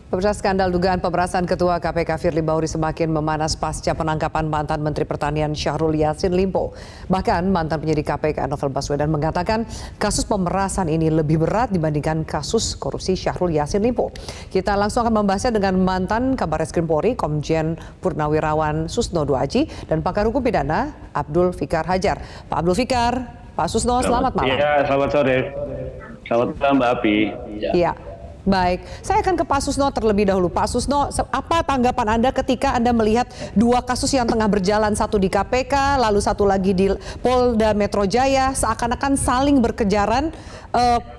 Pemirsa, skandal dugaan pemerasan Ketua KPK Firly Bahuri semakin memanas pasca penangkapan mantan Menteri Pertanian Syahrul Yassin Limpo. Bahkan mantan penyidik KPK Novel Baswedan mengatakan kasus pemerasan ini lebih berat dibandingkan kasus korupsi Syahrul Yassin Limpo. Kita langsung akan membahasnya dengan mantan Kabarreskrim Polri Komjen Purnawirawan Susno Duaji dan pakar hukum pidana Abdul Fikar Hajar. Pak Abdul Fikar, Pak Susno, selamat malam. Iya, selamat sore. Selamat malam Mbak Api. Iya. Baik, saya akan ke Pak Susno terlebih dahulu. Pak Susno, apa tanggapan Anda ketika Anda melihat dua kasus yang tengah berjalan, satu di KPK, lalu satu lagi di Polda Metro Jaya, seakan-akan saling berkejaran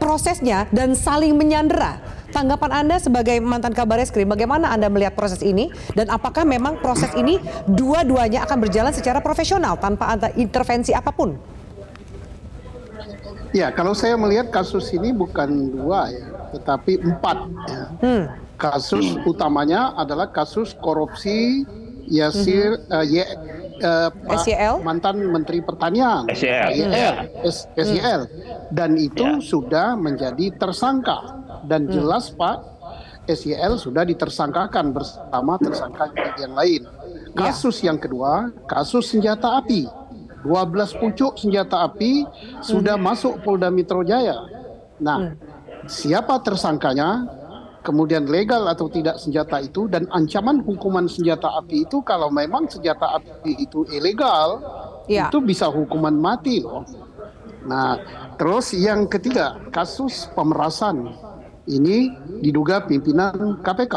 prosesnya dan saling menyandera. Tanggapan Anda sebagai mantan Kabarreskrim, bagaimana Anda melihat proses ini? Dan apakah memang proses ini dua-duanya akan berjalan secara profesional tanpa ada intervensi apapun? Ya, kalau saya melihat kasus ini bukan dua ya, tetapi 4 ya. Kasus utamanya adalah kasus korupsi Yasir SYL? mantan Menteri Pertanian SYL, dan itu sudah menjadi tersangka dan jelas Pak SYL sudah ditersangkakan bersama tersangka yang lain. Kasus yang kedua, kasus senjata api. 12 pucuk senjata api sudah masuk Polda Metro Jaya. Nah, siapa tersangkanya, kemudian legal atau tidak senjata itu, dan ancaman hukuman senjata api itu kalau memang senjata api itu ilegal, itu bisa hukuman mati loh. Nah, terus yang ketiga, kasus pemerasan. Ini diduga pimpinan KPK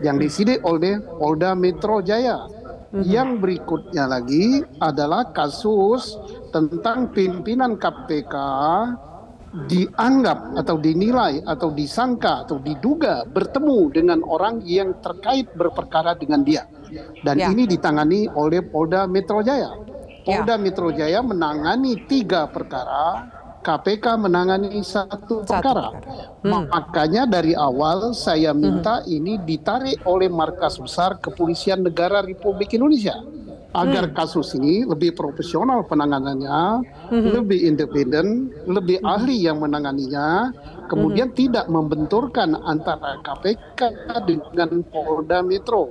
yang disidik oleh Polda Metro Jaya. Yang berikutnya lagi adalah kasus tentang pimpinan KPK dianggap atau dinilai atau disangka atau diduga bertemu dengan orang yang terkait berperkara dengan dia. Dan ini ditangani oleh Polda Metro Jaya. Polda Metro Jaya menangani 3 perkara, KPK menangani 1 perkara. Makanya dari awal saya minta ini ditarik oleh Markas Besar Kepolisian Negara Republik Indonesia agar kasus ini lebih profesional penanganannya, lebih independen, lebih ahli yang menanganinya, kemudian tidak membenturkan antara KPK dengan Polda Metro.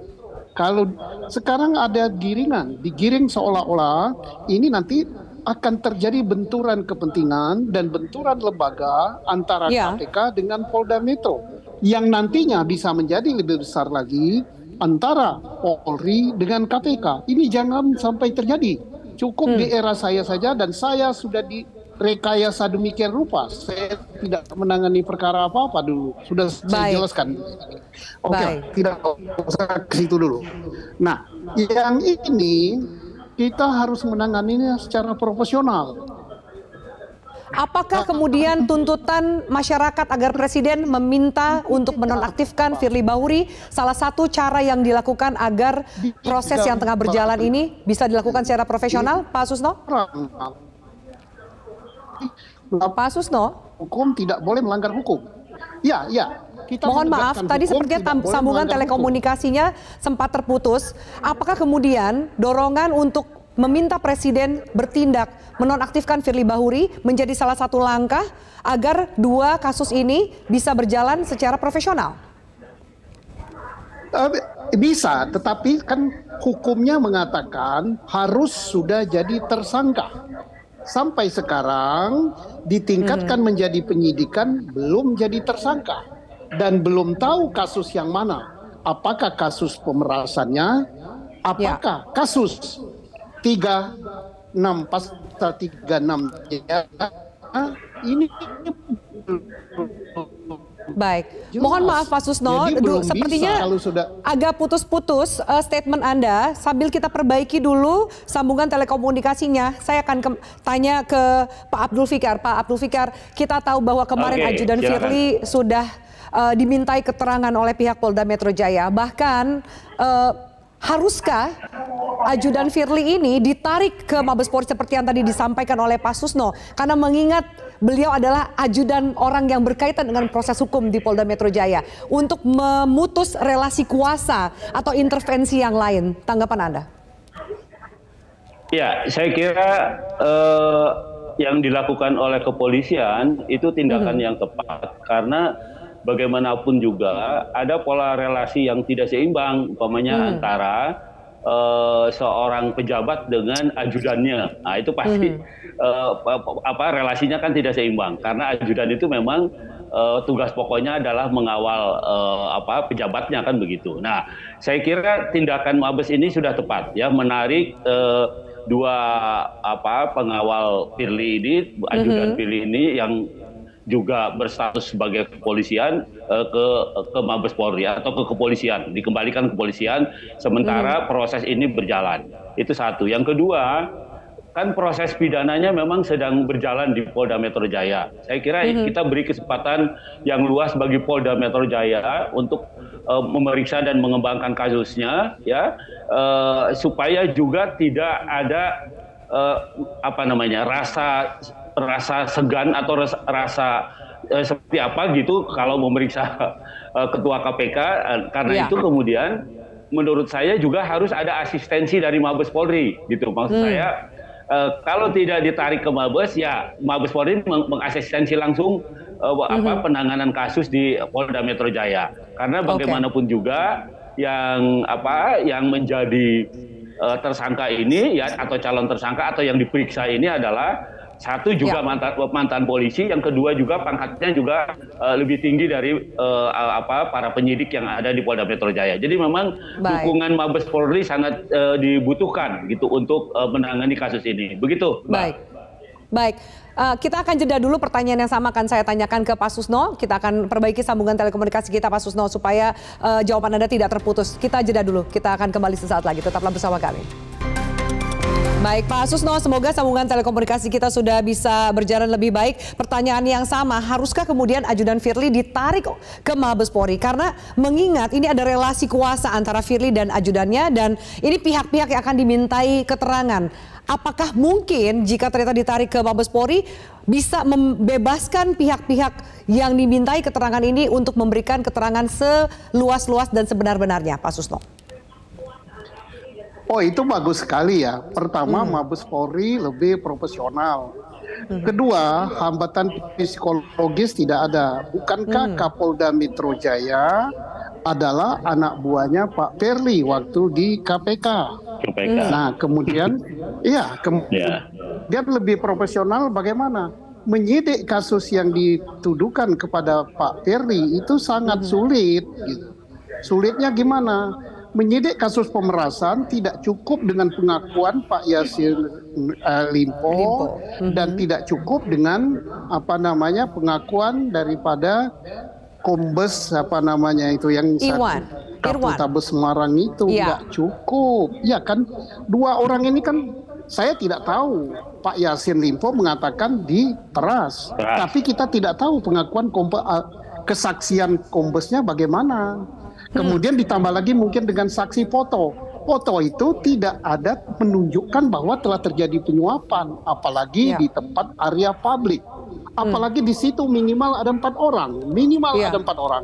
Kalau sekarang ada digiring seolah-olah ini nanti akan terjadi benturan kepentingan dan benturan lembaga antara KPK dengan Polda Metro yang nantinya bisa menjadi lebih besar lagi antara Polri dengan KPK. Ini jangan sampai terjadi. Cukup di era saya saja dan saya sudah direkayasa demikian rupa. Saya tidak menangani perkara apa-apa dulu. Sudah saya jelaskan. Oke, tidak usah ke situ dulu. Nah, yang ini kita harus menanganinya secara profesional. Apakah kemudian tuntutan masyarakat agar Presiden meminta untuk menonaktifkan Firly Bahuri salah satu cara yang dilakukan agar proses yang tengah berjalan ini bisa dilakukan secara profesional, Pak Susno? Pak Susno? Hukum tidak boleh melanggar hukum. Ya. Mohon maaf, tadi sepertinya sambungan telekomunikasinya sempat terputus. Apakah kemudian dorongan untuk meminta Presiden bertindak menonaktifkan Firly Bahuri menjadi salah satu langkah agar dua kasus ini bisa berjalan secara profesional? Bisa, tetapi kan hukumnya mengatakan harus sudah jadi tersangka. Sampai sekarang ditingkatkan menjadi penyidikan, belum jadi tersangka. Dan belum tahu kasus yang mana. Apakah kasus pemerasannya, apakah kasus 36 pasal 36 ini. Baik, mohon maaf Pak Susno, sepertinya agak putus-putus statement Anda. Sambil kita perbaiki dulu sambungan telekomunikasinya, saya akan tanya ke Pak Abdul Fikar. Pak Abdul Fikar, kita tahu bahwa kemarin Ajudan Firly sudah dimintai keterangan oleh pihak Polda Metro Jaya. Bahkan haruskah Ajudan Firly ini ditarik ke Mabes Polri seperti yang tadi disampaikan oleh Pak Susno? Karena mengingat beliau adalah ajudan orang yang berkaitan dengan proses hukum di Polda Metro Jaya untuk memutus relasi kuasa atau intervensi yang lain. Tanggapan Anda? Ya, saya kira yang dilakukan oleh kepolisian itu tindakan yang tepat karena bagaimanapun juga ada pola relasi yang tidak seimbang, umpamanya antara seorang pejabat dengan ajudannya. Nah, itu pasti relasinya kan tidak seimbang karena ajudan itu memang tugas pokoknya adalah mengawal pejabatnya kan begitu. Nah, saya kira tindakan Mabes ini sudah tepat ya, menarik dua pengawal Firly ini, ajudan Firly ini yang juga berstatus sebagai kepolisian ke Mabes Polri atau ke kepolisian, dikembalikan ke kepolisian sementara proses ini berjalan. Itu satu. Yang kedua, kan proses pidananya memang sedang berjalan di Polda Metro Jaya. Saya kira kita beri kesempatan yang luas bagi Polda Metro Jaya untuk memeriksa dan mengembangkan kasusnya, ya, supaya juga tidak ada rasa segan atau rasa seperti apa gitu kalau memeriksa ketua KPK, karena itu kemudian menurut saya juga harus ada asistensi dari Mabes Polri gitu. Maksud saya kalau tidak ditarik ke Mabes, ya Mabes Polri mengasistensi langsung penanganan kasus di Polda Metro Jaya. Karena bagaimanapun juga yang menjadi tersangka ini ya, atau calon tersangka atau yang diperiksa ini adalah satu juga mantan polisi, yang kedua juga pangkatnya juga lebih tinggi dari para penyidik yang ada di Polda Metro Jaya. Jadi memang dukungan Mabes Polri sangat dibutuhkan gitu untuk menangani kasus ini. Begitu, Mbak. Baik. Kita akan jeda dulu, pertanyaan yang sama akan saya tanyakan ke Pak Susno. Kita akan perbaiki sambungan telekomunikasi kita, Pak Susno, supaya jawaban Anda tidak terputus. Kita jeda dulu, kita akan kembali sesaat lagi. Tetaplah bersama kami. Baik Pak Susno, semoga sambungan telekomunikasi kita sudah bisa berjalan lebih baik. Pertanyaan yang sama, haruskah kemudian ajudan Firly ditarik ke Mabes Polri? Karena mengingat ini ada relasi kuasa antara Firly dan ajudannya, dan ini pihak-pihak yang akan dimintai keterangan. Apakah mungkin jika ternyata ditarik ke Mabes Polri bisa membebaskan pihak-pihak yang dimintai keterangan ini untuk memberikan keterangan seluas-luas dan sebenar-benarnya, Pak Susno? Oh, itu bagus sekali ya. Pertama, Mabes Polri lebih profesional. Kedua, hambatan psikologis tidak ada. Bukankah Kapolda Metro Jaya adalah anak buahnya Pak Firly waktu di KPK? Nah, kemudian, dia lebih profesional bagaimana? Menyidik kasus yang dituduhkan kepada Pak Firly itu sangat sulit. Gitu. Sulitnya gimana? Menyidik kasus pemerasan tidak cukup dengan pengakuan Pak Yassin Limpo dan tidak cukup dengan pengakuan daripada Kombes yang Kapolres Semarang itu nggak cukup. Ya kan, dua orang ini kan saya tidak tahu. Pak Yassin Limpo mengatakan diperas, tapi kita tidak tahu pengakuan kesaksian Kombesnya bagaimana. Kemudian ditambah lagi mungkin dengan saksi foto. Foto itu tidak ada menunjukkan bahwa telah terjadi penyuapan, apalagi di tempat area publik. Apalagi di situ minimal ada 4 orang, ada 4 orang.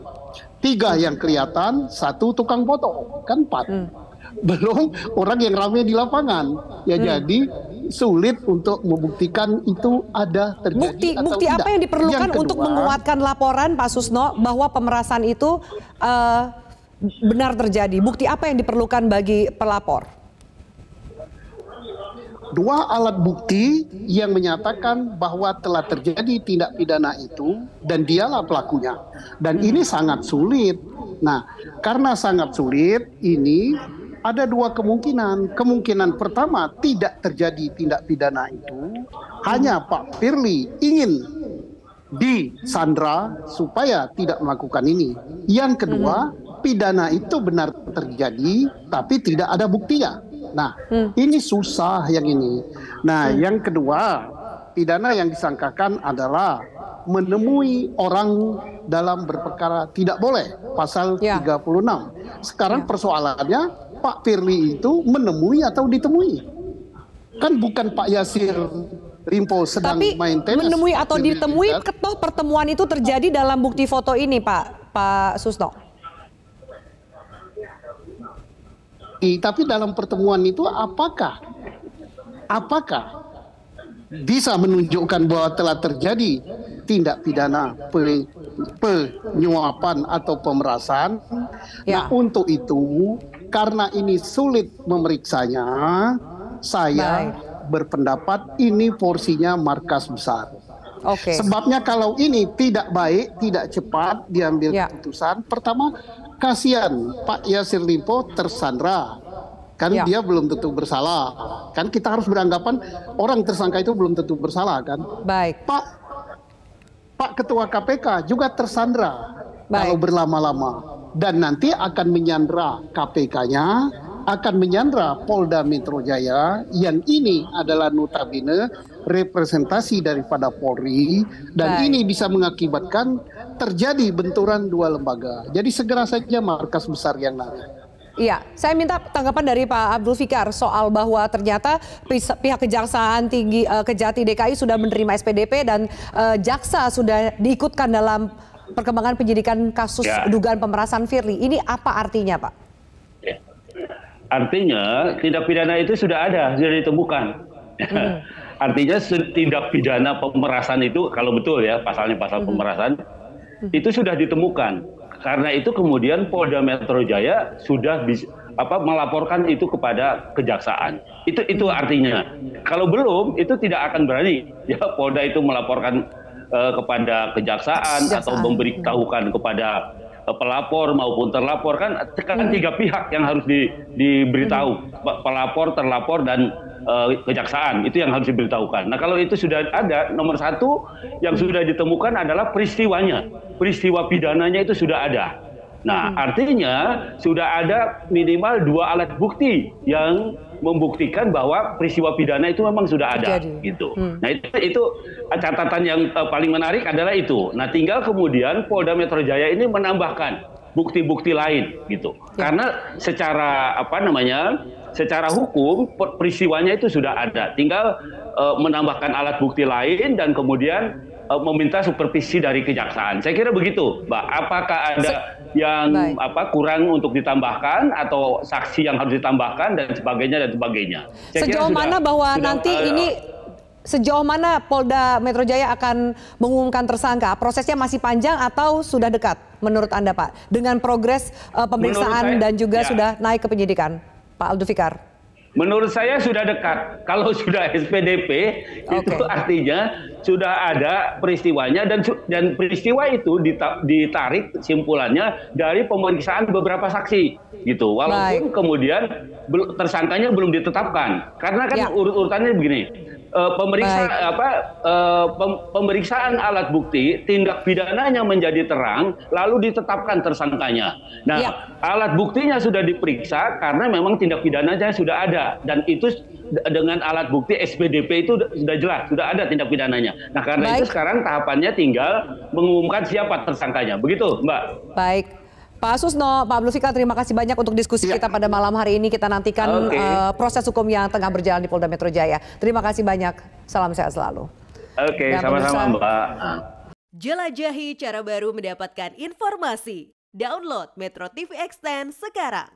3 yang kelihatan, 1 tukang foto, kan 4. Belum orang yang ramai di lapangan. Ya jadi sulit untuk membuktikan itu ada terjadi atau bukti tidak. Apa yang diperlukan Yang kedua, untuk menguatkan laporan Pak Susno bahwa pemerasan itu benar terjadi? Bukti apa yang diperlukan bagi pelapor? 2 alat bukti yang menyatakan bahwa telah terjadi tindak pidana itu dan dialah pelakunya. Dan ini sangat sulit. Nah, karena sangat sulit, ini ada 2 kemungkinan. Kemungkinan pertama, tidak terjadi tindak pidana itu, hanya Pak Firly ingin disandra supaya tidak melakukan ini. Yang kedua, pidana itu benar terjadi tapi tidak ada buktinya. Nah, ini susah yang ini. Nah, yang kedua, pidana yang disangkakan adalah menemui orang dalam berperkara tidak boleh, pasal 36. Sekarang persoalannya Pak Firly itu menemui atau ditemui. Kan bukan Pak Yassin Limpo sedang main tenis. Tapi menemui atau ditemui, ketoh pertemuan itu terjadi dalam bukti foto ini, Pak Susno. Tapi dalam pertemuan itu apakah bisa menunjukkan bahwa telah terjadi tindak pidana penyuapan atau pemerasan. Nah, untuk itu karena ini sulit memeriksanya, saya berpendapat ini porsinya markas besar. Sebabnya kalau ini tidak baik, tidak cepat diambil keputusan, pertama kasihan Pak Yasir Limpo tersandra. Kan dia belum tentu bersalah. Kan kita harus beranggapan orang tersangka itu belum tentu bersalah kan. Pak Ketua KPK juga tersandra kalau berlama-lama. Dan nanti akan menyandra KPK-nya, akan menyandra Polda Metro Jaya, yang ini adalah notabene representasi daripada Polri, dan ini bisa mengakibatkan terjadi benturan dua lembaga. Jadi segera saja markas besar yang narik. Iya, saya minta tanggapan dari Pak Abdul Fikar soal bahwa ternyata pihak Kejaksaan Tinggi Kejati DKI sudah menerima SPDP dan jaksa sudah diikutkan dalam perkembangan penyidikan kasus dugaan pemerasan Firly. Ini apa artinya, Pak? Artinya tindak pidana itu sudah ada, sudah ditemukan. Artinya tindak pidana pemerasan itu, kalau betul ya pasalnya pasal pemerasan, itu sudah ditemukan. Karena itu kemudian Polda Metro Jaya sudah melaporkan itu kepada kejaksaan. Itu artinya. Kalau belum, itu tidak akan berani ya Polda itu melaporkan kepada kejaksaan atau memberitahukan kepada pelapor maupun terlapor. Kan tiga pihak yang harus diberitahu, pelapor, terlapor, dan kejaksaan. Itu yang harus diberitahukan. Nah, kalau itu sudah ada, nomor satu yang sudah ditemukan adalah peristiwanya. Peristiwa pidananya itu sudah ada. Nah, artinya sudah ada minimal 2 alat bukti yang membuktikan bahwa peristiwa pidana itu memang sudah ada. Gitu. Nah, itu catatan yang paling menarik adalah itu. Nah, tinggal kemudian Polda Metro Jaya ini menambahkan bukti-bukti lain gitu. Karena secara secara hukum peristiwanya itu sudah ada. Tinggal menambahkan alat bukti lain dan kemudian meminta supervisi dari kejaksaan. Saya kira begitu, Mbak. Apakah ada yang kurang untuk ditambahkan atau saksi yang harus ditambahkan dan sebagainya dan sebagainya. Sejauh mana bahwa nanti ini sejauh mana Polda Metro Jaya akan mengumumkan tersangka? Prosesnya masih panjang atau sudah dekat menurut Anda, Pak? Dengan progres pemeriksaan dan juga sudah naik ke penyidikan, Pak Abdul Fikar? Menurut saya sudah dekat. Kalau sudah SPDP itu artinya sudah ada peristiwanya dan peristiwa itu ditarik simpulannya dari pemeriksaan beberapa saksi gitu. Walaupun kemudian tersangkanya belum ditetapkan. Karena kan urutannya begini. Pemeriksaan alat bukti, tindak pidananya menjadi terang, lalu ditetapkan tersangkanya. Nah, alat buktinya sudah diperiksa karena memang tindak pidananya sudah ada, dan itu dengan alat bukti SPDP itu sudah jelas, sudah ada tindak pidananya. Nah, karena itu sekarang tahapannya tinggal mengumumkan siapa tersangkanya. Begitu, Mbak. Baik. Pak Susno, Pak Abdul Fikar, terima kasih banyak untuk diskusi kita pada malam hari ini. Kita nantikan proses hukum yang tengah berjalan di Polda Metro Jaya. Terima kasih banyak. Salam sehat selalu. Oke, sama-sama, Mbak. Jelajahi cara baru mendapatkan informasi. Download Metro TV Extend sekarang.